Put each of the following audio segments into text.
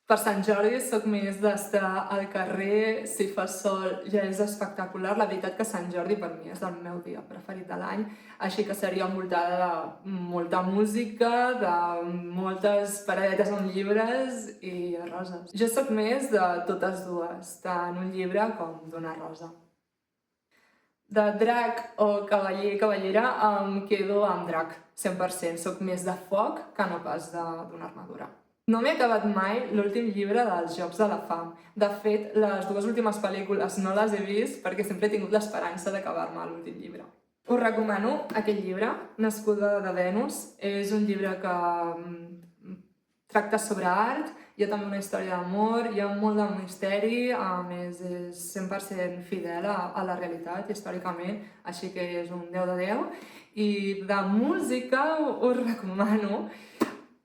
Per Sant Jordi soc més d'estar al carrer, si fa sol ja és espectacular. La veritat que Sant Jordi per mi és el meu dia preferit de l'any, així que seria envoltada de molta música, de moltes paradetes amb llibres i de roses. Jo soc més de totes dues, tant un llibre com d'una rosa. De drac o cavaller i cavallera em quedo amb drac, 100%. Soc més de foc que no pas d'una armadura. No m'he acabat mai l'últim llibre dels Jocs de la Fam. De fet, les dues últimes pel·lícules no les he vist perquè sempre he tingut l'esperança d'acabar-me l'últim llibre. Us recomano aquest llibre, Nascuda de Venus. És un llibre que tracta sobre art, hi ha també una història d'amor, hi ha molt de misteri, a més és 100% fidel a la realitat històricament, així que és un 10 de 10. I de música us recomano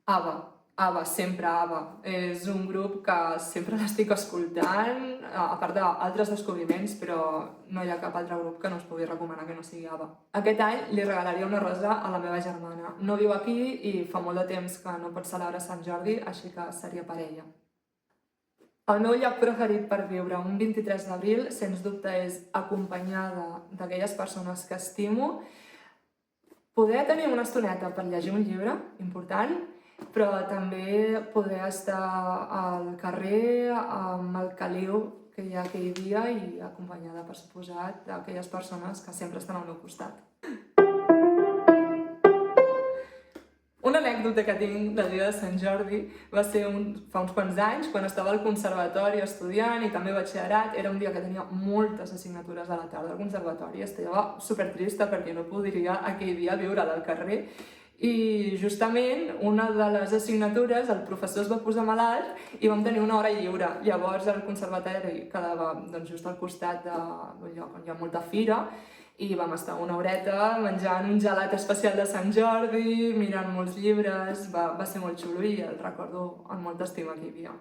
ABBA. ABBA, sempre ABBA. És un grup que sempre l'estic escoltant, a part d'altres descobriments, però no hi ha cap altre grup que no us pugui recomanar que no sigui ABBA. Aquest any li regalaria una rosa a la meva germana. No viu aquí i fa molt de temps que no pot celebrar Sant Jordi, així que seria per ella. El meu lloc preferit per viure un 23 d'abril, sens dubte, és acompanyada d'aquelles persones que estimo, poder tenir una estoneta per llegir un llibre, important, però també poder estar al carrer amb el caliu que hi ha aquell dia i acompanyada, per suposat, d'aquelles persones que sempre estan al meu costat. Una anècdota que tinc del dia de Sant Jordi va ser fa uns quants anys, quan estava al conservatori estudiant i també batxillerat. Era un dia que tenia moltes assignatures a la tarda al conservatori, estava supertrista perquè no podria aquell dia viure al carrer. I justament una de les assignatures el professor es va posar malalt i vam tenir una hora lliure. Llavors el conservatori quedava just al costat d'un lloc on hi ha molta fira i vam estar una horeta menjant un gelat especial de Sant Jordi, mirant molts llibres, va ser molt xulo i el recordo amb molta estima aquell dia.